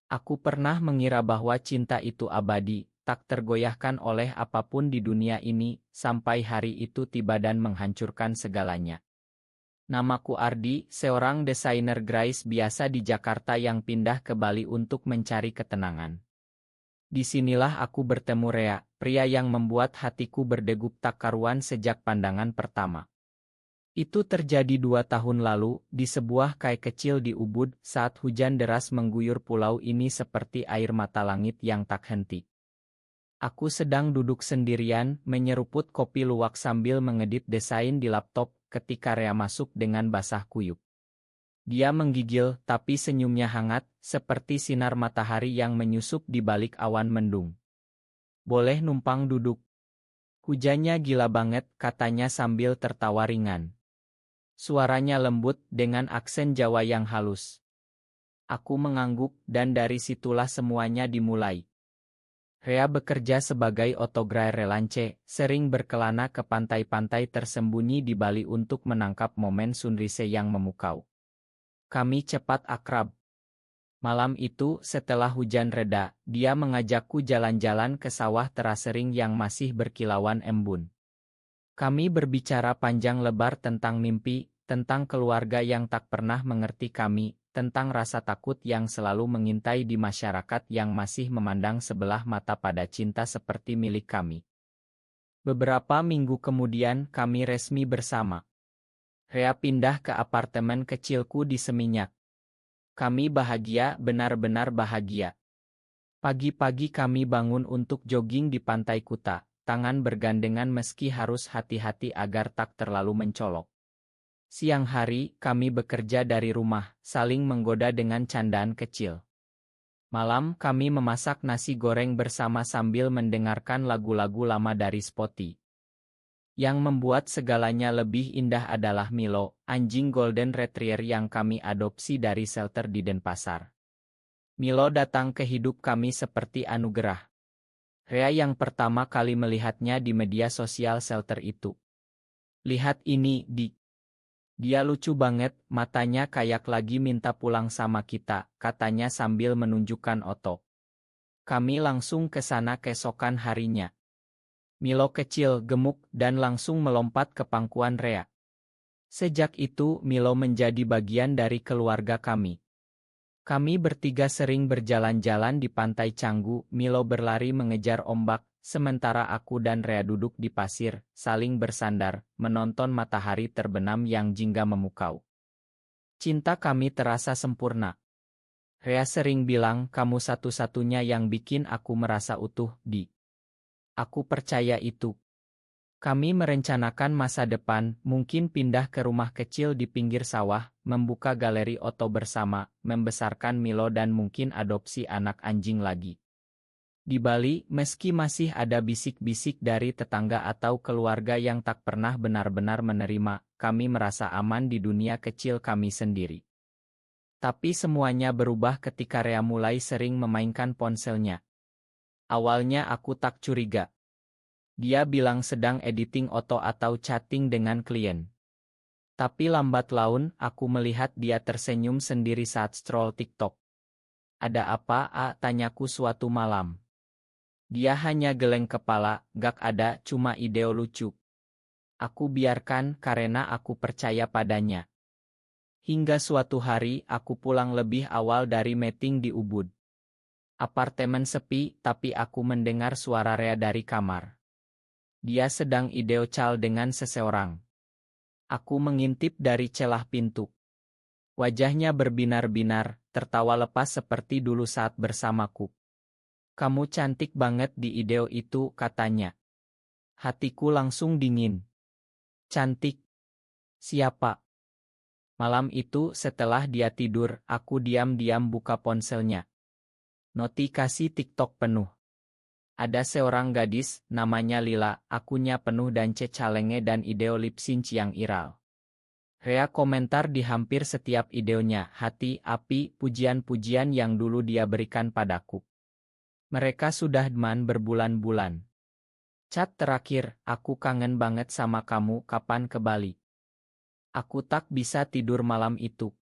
Aku pernah mengira bahwa cinta itu abadi, tak tergoyahkan oleh apapun di dunia ini, sampai hari itu tiba dan menghancurkan segalanya. Namaku Ardi, seorang desainer grafis biasa di Jakarta yang pindah ke Bali untuk mencari ketenangan. Disinilah aku bertemu Rea, pria yang membuat hatiku berdegup tak karuan sejak pandangan pertama. Itu terjadi 2 tahun lalu, di sebuah kai kecil di Ubud, saat hujan deras mengguyur pulau ini seperti air mata langit yang tak henti. Aku sedang duduk sendirian, menyeruput kopi luwak sambil mengedit desain di laptop, ketika Rea masuk dengan basah kuyup. Dia menggigil, tapi senyumnya hangat, seperti sinar matahari yang menyusup di balik awan mendung. Boleh numpang duduk? Hujannya gila banget, katanya sambil tertawa ringan. Suaranya lembut, dengan aksen Jawa yang halus. Aku mengangguk, dan dari situlah semuanya dimulai. Rea bekerja sebagai autographer relance, sering berkelana ke pantai-pantai tersembunyi di Bali untuk menangkap momen sunrise yang memukau. Kami cepat akrab. Malam itu, setelah hujan reda, dia mengajakku jalan-jalan ke sawah terasering yang masih berkilauan embun. Kami berbicara panjang lebar tentang mimpi, tentang keluarga yang tak pernah mengerti kami, tentang rasa takut yang selalu mengintai di masyarakat yang masih memandang sebelah mata pada cinta seperti milik kami. Beberapa minggu kemudian, kami resmi bersama. Rea pindah ke apartemen kecilku di Seminyak. Kami bahagia, benar-benar bahagia. Pagi-pagi kami bangun untuk jogging di pantai Kuta, tangan bergandengan meski harus hati-hati agar tak terlalu mencolok. Siang hari, kami bekerja dari rumah, saling menggoda dengan candaan kecil. Malam, kami memasak nasi goreng bersama sambil mendengarkan lagu-lagu lama dari Spotify. Yang membuat segalanya lebih indah adalah Milo, anjing Golden Retriever yang kami adopsi dari shelter di Denpasar. Milo datang ke hidup kami seperti anugerah. Rea yang pertama kali melihatnya di media sosial shelter itu. Lihat ini, Di. Dia lucu banget, matanya kayak lagi minta pulang sama kita, katanya sambil menunjukkan Otto. Kami langsung ke sana keesokan harinya. Milo kecil, gemuk, dan langsung melompat ke pangkuan Rea. Sejak itu, Milo menjadi bagian dari keluarga kami. Kami bertiga sering berjalan-jalan di pantai Canggu, Milo berlari mengejar ombak, sementara aku dan Rea duduk di pasir, saling bersandar, menonton matahari terbenam yang jingga memukau. Cinta kami terasa sempurna. Rea sering bilang, kamu satu-satunya yang bikin aku merasa utuh, Di. Aku percaya itu. Kami merencanakan masa depan, mungkin pindah ke rumah kecil di pinggir sawah, membuka galeri oto bersama, membesarkan Milo dan mungkin adopsi anak anjing lagi. Di Bali, meski masih ada bisik-bisik dari tetangga atau keluarga yang tak pernah benar-benar menerima, kami merasa aman di dunia kecil kami sendiri. Tapi semuanya berubah ketika Rea mulai sering memainkan ponselnya. Awalnya aku tak curiga. Dia bilang sedang editing oto atau chatting dengan klien. Tapi lambat laun, aku melihat dia tersenyum sendiri saat scroll TikTok. Ada apa, tanyaku suatu malam. Dia hanya geleng kepala, gak ada, cuma ide lucu. Aku biarkan karena aku percaya padanya. Hingga suatu hari, aku pulang lebih awal dari meeting di Ubud. Apartemen sepi, tapi aku mendengar suara Rea dari kamar. Dia sedang call dengan seseorang. Aku mengintip dari celah pintu. Wajahnya berbinar-binar, tertawa lepas seperti dulu saat bersamaku. Kamu cantik banget di video itu, katanya. Hatiku langsung dingin. Cantik? Siapa? Malam itu setelah dia tidur, aku diam-diam buka ponselnya. Notifikasi TikTok penuh. Ada seorang gadis, namanya Lila, akunnya penuh dan calenge dan ideo lip sync yang viral. Rea komentar di hampir setiap ideonya, hati, api, pujian-pujian yang dulu dia berikan padaku. Mereka sudah teman berbulan-bulan. Chat terakhir, aku kangen banget sama kamu, kapan ke Bali? Aku tak bisa tidur malam itu.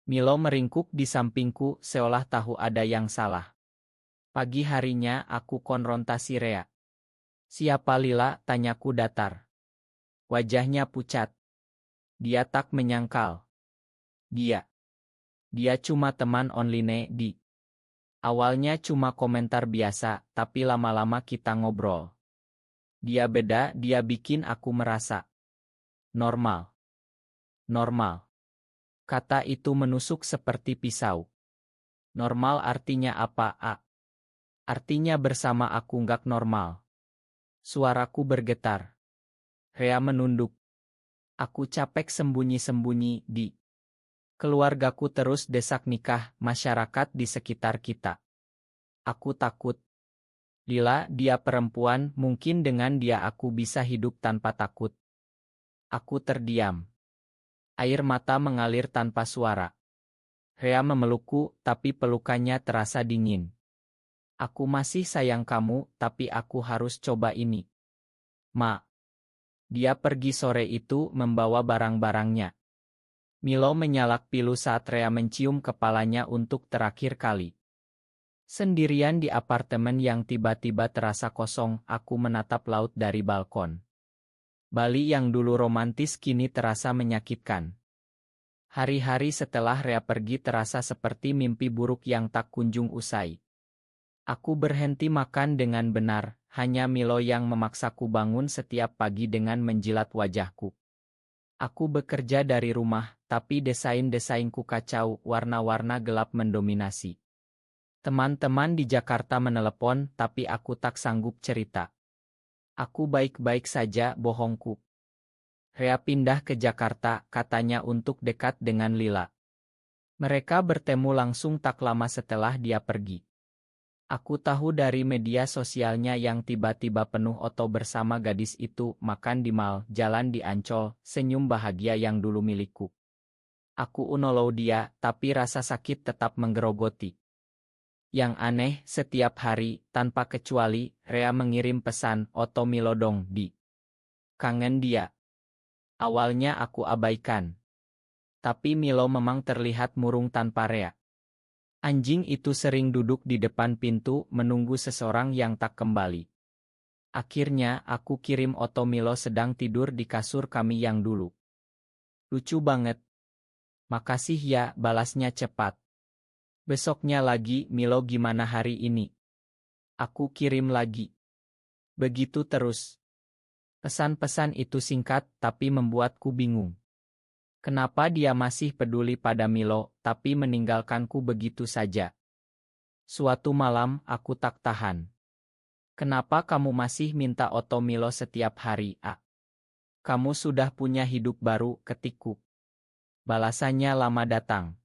Milo meringkuk di sampingku seolah tahu ada yang salah. Pagi harinya aku konfrontasi Rea. Siapa Lila? Tanyaku datar. Wajahnya pucat. Dia tak menyangkal. Dia cuma teman online di. Awalnya cuma komentar biasa, tapi lama-lama kita ngobrol. Dia beda, dia bikin aku merasa normal. Normal. Kata itu menusuk seperti pisau. Normal artinya apa, A? Artinya bersama aku nggak normal. Suaraku bergetar. Rea menunduk. Aku capek sembunyi-sembunyi di. Keluargaku terus desak nikah, masyarakat di sekitar kita. Aku takut. Lila, dia perempuan, mungkin dengan dia aku bisa hidup tanpa takut. Aku terdiam. Air mata mengalir tanpa suara. Rea memelukku, tapi pelukannya terasa dingin. Aku masih sayang kamu, tapi aku harus coba ini. Ma. Dia pergi sore itu membawa barang-barangnya. Milo menyalak pilu saat Rea mencium kepalanya untuk terakhir kali. Sendirian di apartemen yang tiba-tiba terasa kosong, aku menatap laut dari balkon. Bali yang dulu romantis kini terasa menyakitkan. Hari-hari setelah Rea pergi terasa seperti mimpi buruk yang tak kunjung usai. Aku berhenti makan dengan benar, hanya Milo yang memaksaku bangun setiap pagi dengan menjilat wajahku. Aku bekerja dari rumah, tapi desain-desainku kacau, warna-warna gelap mendominasi. Teman-teman di Jakarta menelepon, tapi aku tak sanggup cerita. Aku baik-baik saja, bohongku. Rea pindah ke Jakarta, katanya untuk dekat dengan Lila. Mereka bertemu langsung tak lama setelah dia pergi. Aku tahu dari media sosialnya yang tiba-tiba penuh foto bersama gadis itu, makan di mal, jalan di Ancol, senyum bahagia yang dulu milikku. Aku unfollow dia, tapi rasa sakit tetap menggerogoti. Yang aneh, setiap hari, tanpa kecuali, Rea mengirim pesan, "Oto Milo dong, di." Kangen dia. Awalnya aku abaikan. Tapi Milo memang terlihat murung tanpa Rea. Anjing itu sering duduk di depan pintu menunggu seseorang yang tak kembali. Akhirnya aku kirim Oto Milo sedang tidur di kasur kami yang dulu. Lucu banget. Makasih ya, balasnya cepat. Besoknya lagi, Milo gimana hari ini? Aku kirim lagi. Begitu terus. Pesan-pesan itu singkat tapi membuatku bingung. Kenapa dia masih peduli pada Milo, tapi meninggalkanku begitu saja? Suatu malam, aku tak tahan. Kenapa kamu masih minta Oto Milo setiap hari, A? Kamu sudah punya hidup baru, ketikku. Balasannya lama datang.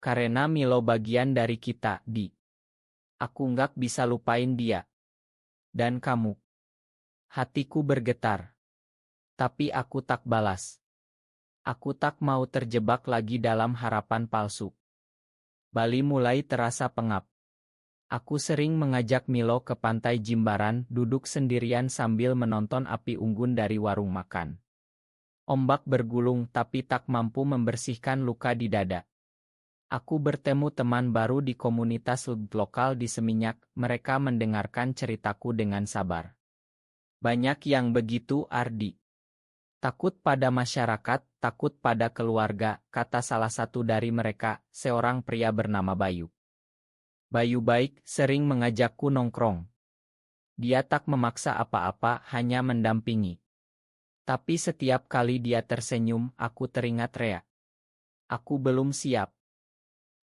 Karena Milo bagian dari kita, Di. Aku nggak bisa lupain dia. Dan kamu. Hatiku bergetar. Tapi aku tak balas. Aku tak mau terjebak lagi dalam harapan palsu. Bali mulai terasa pengap. Aku sering mengajak Milo ke pantai Jimbaran, duduk sendirian sambil menonton api unggun dari warung makan. Ombak bergulung tapi tak mampu membersihkan luka di dada. Aku bertemu teman baru di komunitas lokal di Seminyak, mereka mendengarkan ceritaku dengan sabar. Banyak yang begitu, Ardi. Takut pada masyarakat, takut pada keluarga, kata salah satu dari mereka, seorang pria bernama Bayu. Bayu baik, sering mengajakku nongkrong. Dia tak memaksa apa-apa, hanya mendampingi. Tapi setiap kali dia tersenyum, aku teringat Rea. Aku belum siap.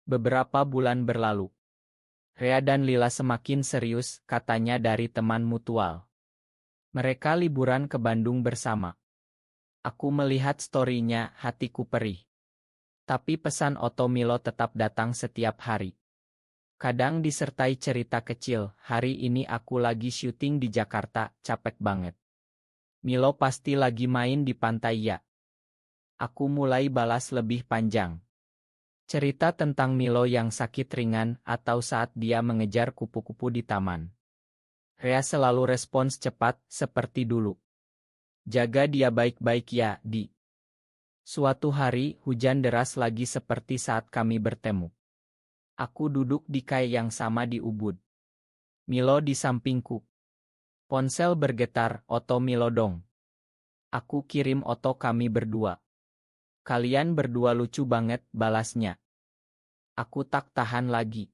Beberapa bulan berlalu. Rea dan Lila semakin serius, katanya dari teman mutual. Mereka liburan ke Bandung bersama. Aku melihat story-nya, hatiku perih. Tapi pesan Oto Milo tetap datang setiap hari. Kadang disertai cerita kecil, hari ini aku lagi syuting di Jakarta, capek banget. Milo pasti lagi main di pantai ya. Aku mulai balas lebih panjang. Cerita tentang Milo yang sakit ringan atau saat dia mengejar kupu-kupu di taman. Rea selalu respons cepat, seperti dulu. Jaga dia baik-baik ya, Di. Suatu hari, hujan deras lagi seperti saat kami bertemu. Aku duduk di kai yang sama di Ubud. Milo di sampingku. Ponsel bergetar, "Oto Milo dong." Aku kirim Oto kami berdua. "Kalian berdua lucu banget," balasnya. Aku tak tahan lagi.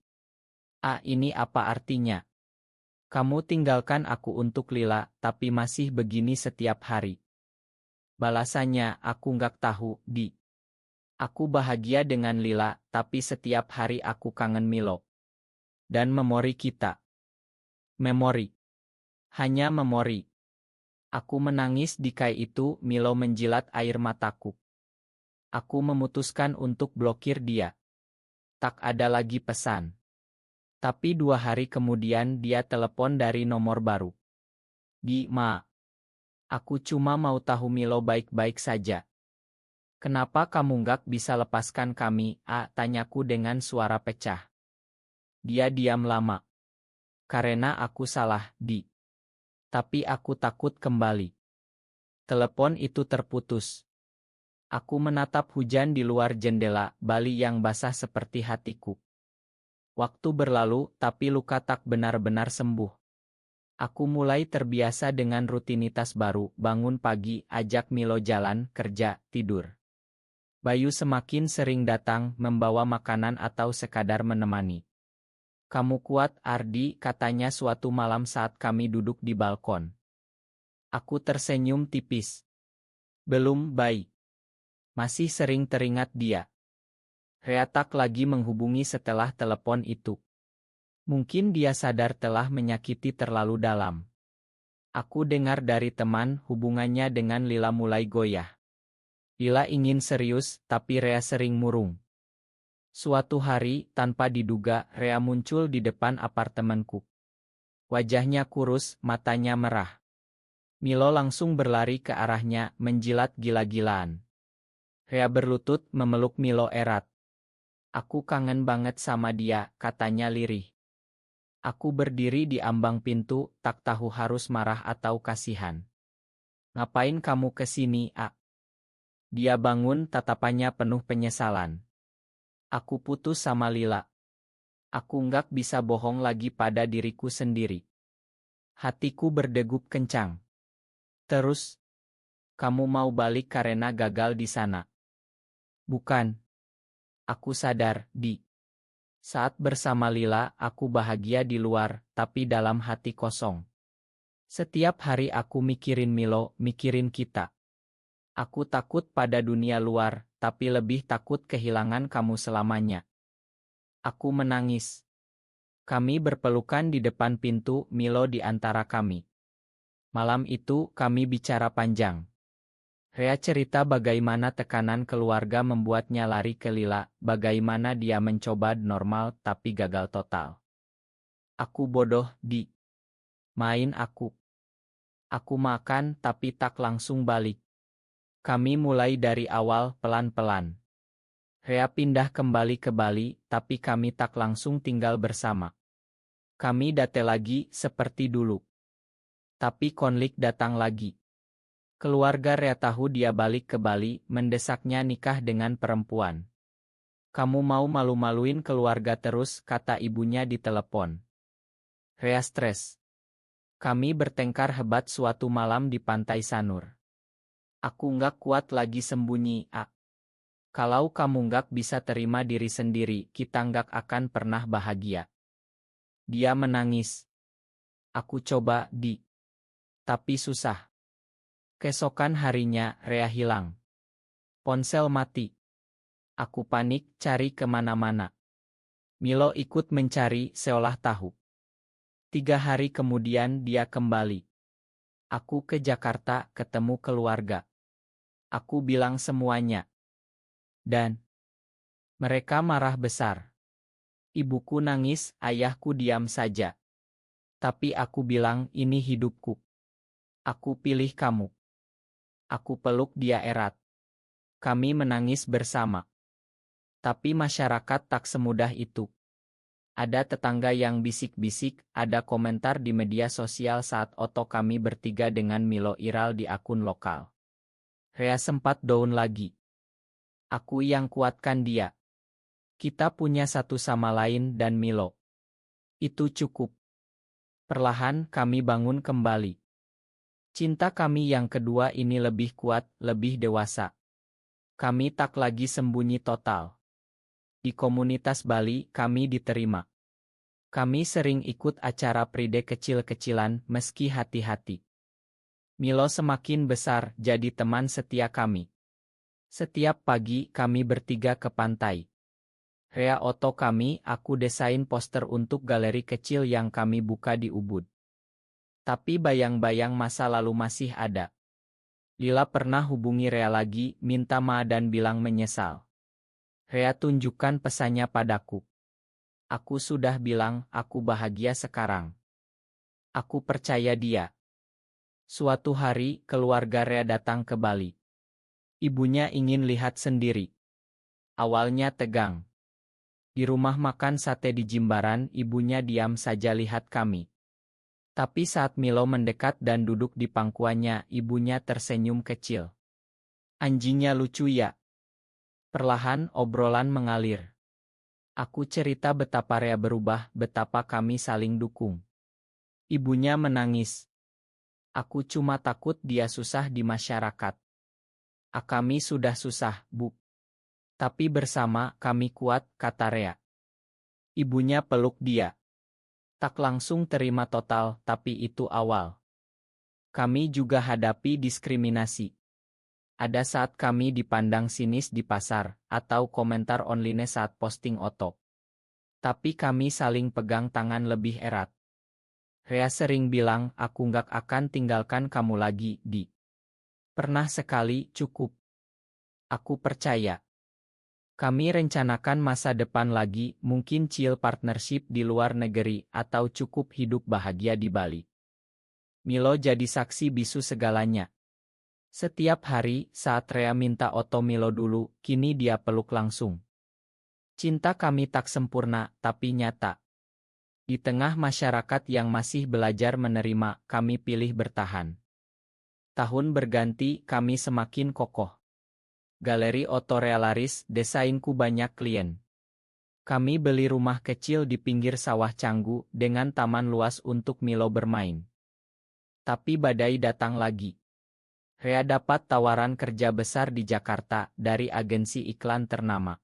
"Ah, ini apa artinya? Kamu tinggalkan aku untuk Lila, tapi masih begini setiap hari." Balasannya, "Aku nggak tahu, Di. Aku bahagia dengan Lila, tapi setiap hari aku kangen Milo. Dan memori kita." Memori. Hanya memori. Aku menangis di kai itu, Milo menjilat air mataku. Aku memutuskan untuk blokir dia. Tak ada lagi pesan. Tapi 2 hari kemudian dia telepon dari nomor baru. "Di, Ma. Aku cuma mau tahu Milo baik-baik saja. Kenapa kamu nggak bisa lepaskan kami?" Tanyaku dengan suara pecah. Dia diam lama. "Karena aku salah, Di. Tapi aku takut kembali." Telepon itu terputus. Aku menatap hujan di luar jendela, Bali yang basah seperti hatiku. Waktu berlalu, tapi luka tak benar-benar sembuh. Aku mulai terbiasa dengan rutinitas baru, bangun pagi, ajak Milo jalan, kerja, tidur. Bayu semakin sering datang, membawa makanan atau sekadar menemani. "Kamu kuat, Ardi," katanya suatu malam saat kami duduk di balkon. Aku tersenyum tipis. "Belum, Bay. Masih sering teringat dia." Rea tak lagi menghubungi setelah telepon itu. Mungkin dia sadar telah menyakiti terlalu dalam. Aku dengar dari teman, hubungannya dengan Lila mulai goyah. Lila ingin serius, tapi Rea sering murung. Suatu hari, tanpa diduga, Rea muncul di depan apartemenku. Wajahnya kurus, matanya merah. Milo langsung berlari ke arahnya, menjilat gila-gilaan. Rea berlutut, memeluk Milo erat. "Aku kangen banget sama dia," katanya lirih. Aku berdiri di ambang pintu, tak tahu harus marah atau kasihan. "Ngapain kamu kesini, A?" Dia bangun, tatapannya penuh penyesalan. "Aku putus sama Lila. Aku nggak bisa bohong lagi pada diriku sendiri." Hatiku berdegup kencang. "Terus, kamu mau balik karena gagal di sana?" "Bukan." Aku sadar, Di. Saat bersama Lila, aku bahagia di luar, tapi dalam hati kosong. Setiap hari aku mikirin Milo, mikirin kita. Aku takut pada dunia luar, tapi lebih takut kehilangan kamu selamanya. Aku menangis. Kami berpelukan di depan pintu, Milo di antara kami. Malam itu, kami bicara panjang. Rea cerita bagaimana tekanan keluarga membuatnya lari ke Lila, bagaimana dia mencoba normal tapi gagal total. Aku bodoh, Di. Main aku. Aku makan tapi tak langsung balik. Kami mulai dari awal, pelan-pelan. Rea pindah kembali ke Bali, tapi kami tak langsung tinggal bersama. Kami date lagi, seperti dulu. Tapi konflik datang lagi. Keluarga Rea tahu dia balik ke Bali, mendesaknya nikah dengan perempuan. "Kamu mau malu-maluin keluarga terus," kata ibunya di telepon. Rea stres. Kami bertengkar hebat suatu malam di Pantai Sanur. Aku nggak kuat lagi sembunyi, A. "Kalau kamu nggak bisa terima diri sendiri, kita nggak akan pernah bahagia." Dia menangis. Aku coba, Di. Tapi susah. Keesokan harinya, Rea hilang. Ponsel mati. Aku panik, cari kemana-mana. Milo ikut mencari, seolah tahu. 3 hari kemudian dia kembali. Aku ke Jakarta, ketemu keluarga. Aku bilang semuanya. Dan mereka marah besar. Ibuku nangis, ayahku diam saja. Tapi aku bilang, ini hidupku. Aku pilih kamu. Aku peluk dia erat. Kami menangis bersama. Tapi masyarakat tak semudah itu. Ada tetangga yang bisik-bisik, ada komentar di media sosial saat foto kami bertiga dengan Milo viral di akun lokal. Rea sempat down lagi. Aku yang kuatkan dia. Kita punya satu sama lain dan Milo. Itu cukup. Perlahan kami bangun kembali. Cinta kami yang kedua ini lebih kuat, lebih dewasa. Kami tak lagi sembunyi total. Di komunitas Bali kami diterima. Kami sering ikut acara pride kecil-kecilan meski hati-hati. Milo semakin besar jadi teman setia kami. Setiap pagi kami bertiga ke pantai. Rea oto kami, aku desain poster untuk galeri kecil yang kami buka di Ubud. Tapi bayang-bayang masa lalu masih ada. Lila pernah hubungi Rea lagi, minta maaf dan bilang menyesal. Rea tunjukkan pesannya padaku. Aku sudah bilang, aku bahagia sekarang. Aku percaya dia. Suatu hari, keluarga Rea datang ke Bali. Ibunya ingin lihat sendiri. Awalnya tegang. Di rumah makan sate di Jimbaran, ibunya diam saja lihat kami. Tapi saat Milo mendekat dan duduk di pangkuannya, ibunya tersenyum kecil. Anjingnya lucu ya. Perlahan obrolan mengalir. Aku cerita betapa Rea berubah, betapa kami saling dukung. Ibunya menangis. Aku cuma takut dia susah di masyarakat. Kami sudah susah, Bu. Tapi bersama kami kuat, kata Rea. Ibunya peluk dia. Tak langsung terima total, tapi itu awal. Kami juga hadapi diskriminasi. Ada saat kami dipandang sinis di pasar, atau komentar online saat posting otok. Tapi kami saling pegang tangan lebih erat. Rea sering bilang, aku nggak akan tinggalkan kamu lagi, Di. Pernah sekali, cukup. Aku percaya. Kami rencanakan masa depan lagi, mungkin chill partnership di luar negeri, atau cukup hidup bahagia di Bali. Milo jadi saksi bisu segalanya. Setiap hari, saat Rea minta oto Milo dulu, kini dia peluk langsung. Cinta kami tak sempurna, tapi nyata. Di tengah masyarakat yang masih belajar menerima, kami pilih bertahan. Tahun berganti, kami semakin kokoh. Galeri Oto Rea laris, desainku banyak klien. Kami beli rumah kecil di pinggir sawah Canggu, dengan taman luas untuk Milo bermain. Tapi badai datang lagi. Rea dapat tawaran kerja besar di Jakarta, dari agensi iklan ternama.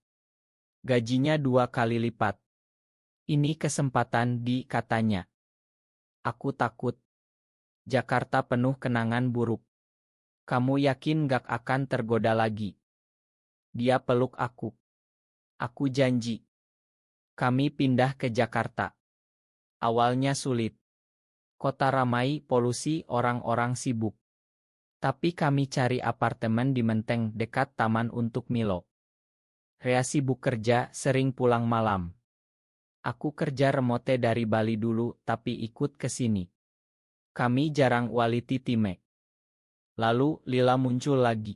Gajinya 2 kali lipat. Ini kesempatan, Di, katanya. Aku takut. Jakarta penuh kenangan buruk. Kamu yakin gak akan tergoda lagi? Dia peluk aku. Aku janji. Kami pindah ke Jakarta. Awalnya sulit. Kota ramai, polusi, orang-orang sibuk. Tapi kami cari apartemen di Menteng dekat taman untuk Milo. Rea sibuk kerja, sering pulang malam. Aku kerja remote dari Bali dulu, tapi ikut ke sini. Kami jarang waliti time. Lalu, Lila muncul lagi.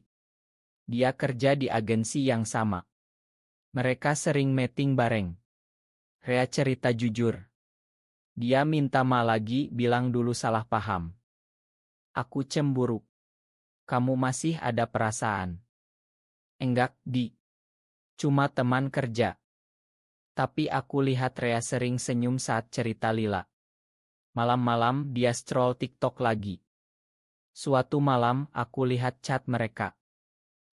Dia kerja di agensi yang sama. Mereka sering meeting bareng. Rea cerita jujur. Dia minta maaf lagi, bilang dulu salah paham. Aku cemburu. Kamu masih ada perasaan? Enggak, Di. Cuma teman kerja. Tapi aku lihat Rea sering senyum saat cerita Lila. Malam-malam dia scroll TikTok lagi. Suatu malam aku lihat chat mereka.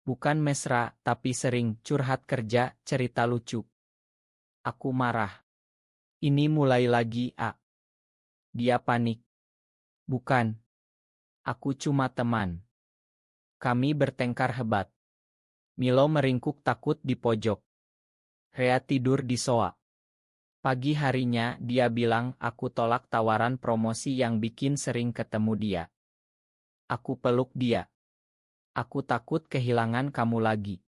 Bukan mesra, tapi sering curhat kerja, cerita lucu. Aku marah. Ini mulai lagi, A. Dia panik. Bukan. Aku cuma teman. Kami bertengkar hebat. Milo meringkuk takut di pojok. Rea tidur di soa. Pagi harinya dia bilang aku tolak tawaran promosi yang bikin sering ketemu dia. Aku peluk dia. Aku takut kehilangan kamu lagi.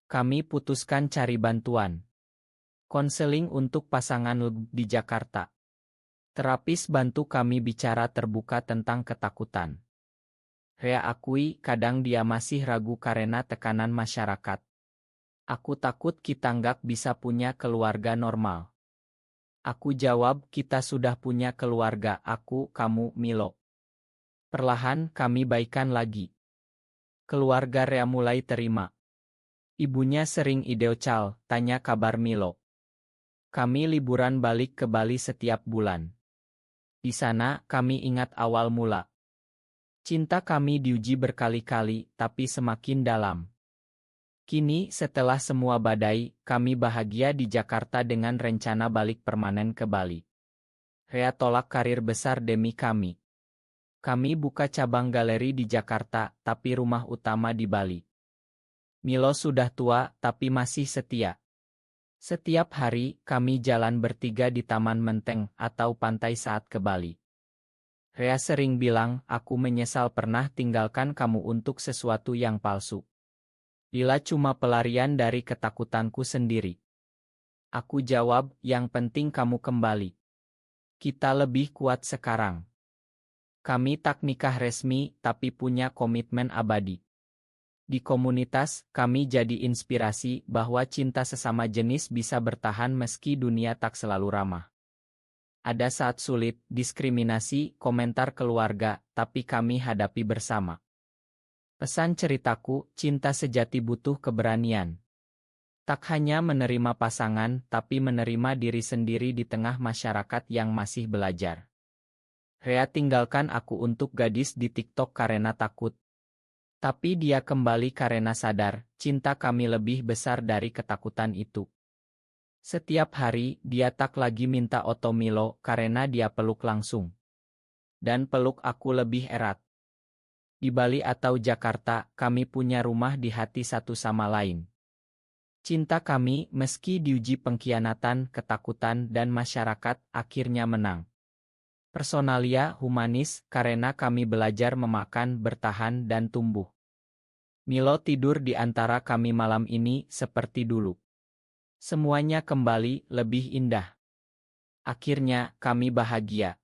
Kami putuskan cari bantuan. Konseling untuk pasangan di Jakarta. Terapis bantu kami bicara terbuka tentang ketakutan. Rea akui kadang dia masih ragu karena tekanan masyarakat. Aku takut kita nggak bisa punya keluarga normal. Aku jawab kita sudah punya keluarga, aku, kamu, Milo. Perlahan kami baikan lagi. Keluarga Rea mulai terima. Ibunya sering ideocal, tanya kabar Milo. Kami liburan balik ke Bali setiap bulan. Di sana, kami ingat awal mula. Cinta kami diuji berkali-kali, tapi semakin dalam. Kini, setelah semua badai, kami bahagia di Jakarta dengan rencana balik permanen ke Bali. Rea tolak karir besar demi kami. Kami buka cabang galeri di Jakarta, tapi rumah utama di Bali. Milo sudah tua, tapi masih setia. Setiap hari, kami jalan bertiga di Taman Menteng atau pantai saat ke Bali. Rea sering bilang, aku menyesal pernah tinggalkan kamu untuk sesuatu yang palsu. Lila cuma pelarian dari ketakutanku sendiri. Aku jawab, yang penting kamu kembali. Kita lebih kuat sekarang. Kami tak nikah resmi, tapi punya komitmen abadi. Di komunitas, kami jadi inspirasi bahwa cinta sesama jenis bisa bertahan meski dunia tak selalu ramah. Ada saat sulit, diskriminasi, komentar keluarga, tapi kami hadapi bersama. Pesan ceritaku, cinta sejati butuh keberanian. Tak hanya menerima pasangan, tapi menerima diri sendiri di tengah masyarakat yang masih belajar. Rea tinggalkan aku untuk gadis di TikTok karena takut. Tapi dia kembali karena sadar, cinta kami lebih besar dari ketakutan itu. Setiap hari, dia tak lagi minta oto Milo karena dia peluk langsung. Dan peluk aku lebih erat. Di Bali atau Jakarta, kami punya rumah di hati satu sama lain. Cinta kami, meski diuji pengkhianatan, ketakutan, dan masyarakat, akhirnya menang. Personalia humanis, karena kami belajar memakan, bertahan, dan tumbuh. Milo tidur di antara kami malam ini seperti dulu. Semuanya kembali lebih indah. Akhirnya, kami bahagia.